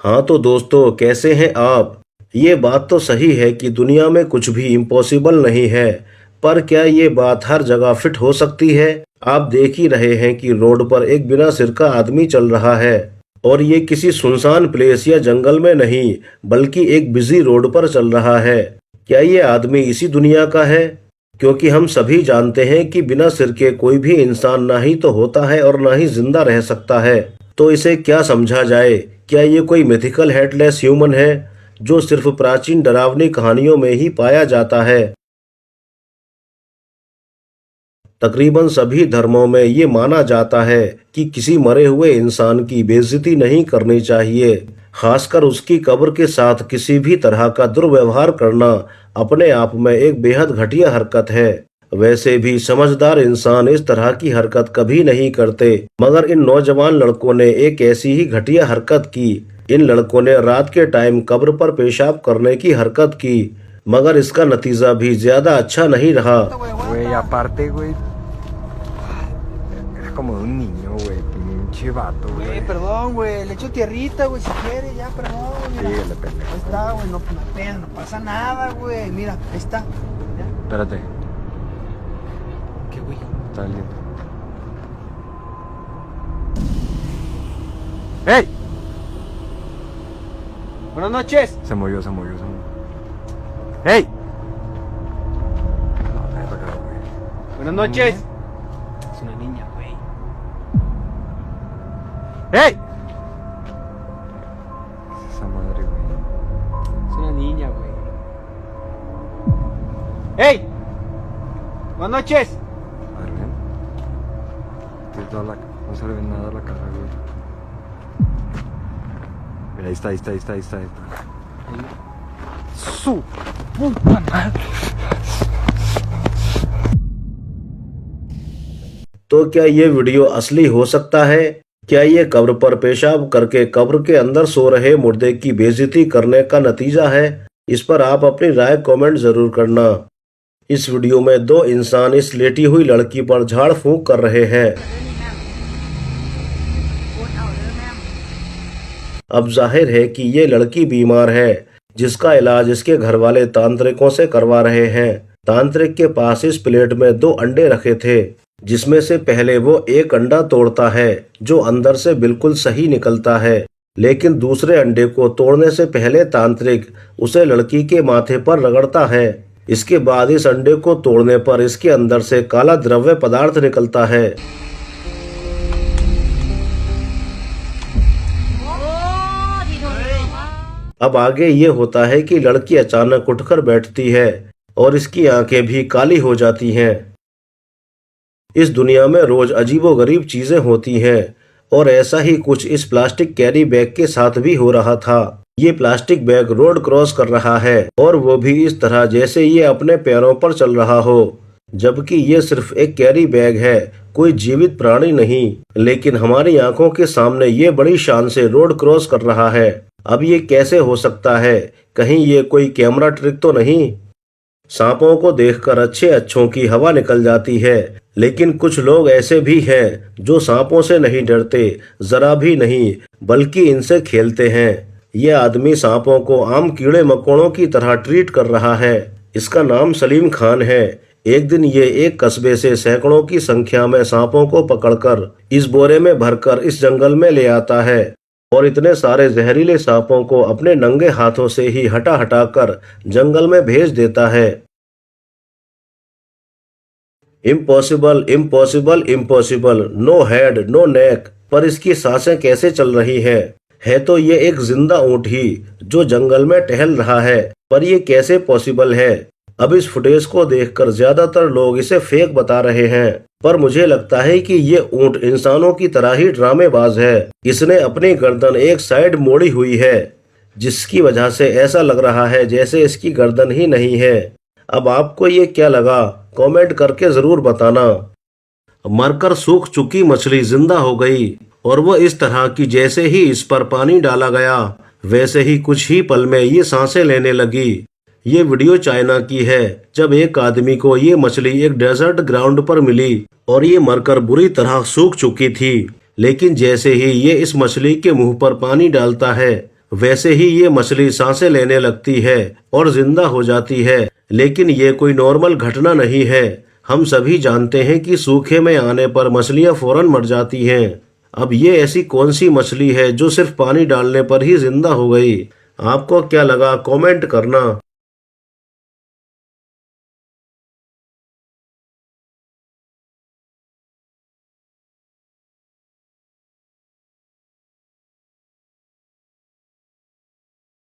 हाँ तो दोस्तों, कैसे हैं आप। ये बात तो सही है कि दुनिया में कुछ भी इम्पॉसिबल नहीं है, पर क्या ये बात हर जगह फिट हो सकती है। आप देख ही रहे हैं कि रोड पर एक बिना सिर का आदमी चल रहा है, और ये किसी सुनसान प्लेस या जंगल में नहीं, बल्कि एक बिजी रोड पर चल रहा है। क्या ये आदमी इसी दुनिया का है? क्योंकि हम सभी जानते हैं कि बिना सिर के कोई भी इंसान ना ही तो होता है और ना ही जिंदा रह सकता है। तो इसे क्या समझा जाए? क्या ये कोई मिथिकल हेडलेस ह्यूमन है, जो सिर्फ प्राचीन डरावनी कहानियों में ही पाया जाता है? तकरीबन सभी धर्मों में ये माना जाता है कि किसी मरे हुए इंसान की बेइज्जती नहीं करनी चाहिए। खासकर उसकी कब्र के साथ किसी भी तरह का दुर्व्यवहार करना अपने आप में एक बेहद घटिया हरकत है। वैसे भी समझदार इंसान इस तरह की हरकत कभी नहीं करते, मगर इन नौजवान लड़कों ने एक ऐसी ही घटिया हरकत की। इन लड़कों ने रात के टाइम कब्र पर पेशाब करने की हरकत की, मगर इसका नतीजा भी ज्यादा अच्छा नहीं रहा। Güey, aparte, güey, era como de un niño, güey, pinche vato, güey. Güey, perdón, güey, le echo tierrita, güey, si quiere, ya, perdón, mira. Síguele, pendejo. Ahí está, güey, no, no pasa nada, güey, mira, ahí está. Ya. Espérate, ¿Qué, güey? está lindo. ¡Ey! Buenas noches. Se murió, se murió, se murió. ¡Ey! No, verga, güey. Buenas noches. Es una niña, güey. ¡Ey! Esa madre, güey. Es una niña, güey. ¡Ey! Buenas noches. A ver, ven. Tiene toda no se le ve nada a la cara, güey. Mira, ahí está, ahí está, ahí está, ahí está. Ahí está. ¡Su puta madre! तो क्या ये video असली हो सकता है? क्या ये कब्र पर पेशाब करके कब्र के अंदर सो रहे मुर्दे की बेइज्जती करने का नतीजा है? इस पर आप अपनी राय कमेंट जरूर करना। इस वीडियो में दो इंसान इस लेटी हुई लड़की पर झाड़ फूंक कर रहे हैं। अब जाहिर है कि ये लड़की बीमार है, जिसका इलाज इसके घर वाले तांत्रिकों से करवा रहे हैं। तांत्रिक के पास इस प्लेट में दो अंडे रखे थे, जिसमें से पहले वो एक अंडा तोड़ता है जो अंदर से बिल्कुल सही निकलता है, लेकिन दूसरे अंडे को तोड़ने से पहले तांत्रिक उसे लड़की के माथे पर रगड़ता है। इसके बाद इस अंडे को तोड़ने पर इसके अंदर से काला द्रव्य पदार्थ निकलता है। अब आगे ये होता है कि लड़की अचानक उठकर बैठती है और इसकी आंखें भी काली हो जाती हैं। इस दुनिया में रोज अजीबोगरीब चीजें होती हैं, और ऐसा ही कुछ इस प्लास्टिक कैरी बैग के साथ भी हो रहा था। ये प्लास्टिक बैग रोड क्रॉस कर रहा है, और वो भी इस तरह जैसे ये अपने पैरों पर चल रहा हो, जबकि ये सिर्फ एक कैरी बैग है, कोई जीवित प्राणी नहीं। लेकिन हमारी आंखों के सामने ये बड़ी शान से रोड क्रॉस कर रहा है। अब ये कैसे हो सकता है? कहीं ये कोई कैमरा ट्रिक तो नहीं? सांपों को देखकर अच्छे अच्छों की हवा निकल जाती है, लेकिन कुछ लोग ऐसे भी हैं जो सांपों से नहीं डरते, जरा भी नहीं, बल्कि इनसे खेलते हैं। ये आदमी सांपों को आम कीड़े मकोड़ों की तरह ट्रीट कर रहा है। इसका नाम सलीम खान है। एक दिन ये एक कस्बे से सैकड़ों की संख्या में सांपों को पकड़कर इस बोरे में भरकर इस जंगल में ले आता है, और इतने सारे जहरीले सांपों को अपने नंगे हाथों से ही हटा हटा कर जंगल में भेज देता है। Impossible, impossible, impossible, no head no neck. पर इसकी सांसें कैसे चल रही हैं? है तो ये एक जिंदा ऊंट ही जो जंगल में टहल रहा है, पर ये कैसे पॉसिबल है? अब इस फुटेज को देखकर ज्यादातर लोग इसे फेक बता रहे हैं, पर मुझे लगता है कि ये ऊंट इंसानों की तरह ही ड्रामेबाज है। इसने अपनी गर्दन एक साइड मोड़ी हुई है, जिसकी वजह से ऐसा लग रहा है जैसे इसकी गर्दन ही नहीं है। अब आपको ये क्या लगा? कमेंट करके जरूर बताना। मरकर सूख चुकी मछली जिंदा हो गई, और वो इस तरह की जैसे ही इस पर पानी डाला गया, वैसे ही कुछ ही पल में ये सांसें लेने लगी। ये वीडियो चाइना की है, जब एक आदमी को ये मछली एक डेजर्ट ग्राउंड पर मिली और ये मरकर बुरी तरह सूख चुकी थी। लेकिन जैसे ही ये इस मछली के मुंह पर पानी डालता है, वैसे ही ये मछली सांसें लेने लगती है और जिंदा हो जाती है, लेकिन ये कोई नॉर्मल घटना नहीं है। हम सभी जानते हैं कि सूखे में आने पर मछलियां फौरन मर जाती हैं। अब ये ऐसी कौन सी मछली है जो सिर्फ पानी डालने पर ही जिंदा हो गई? आपको क्या लगा, कमेंट करना।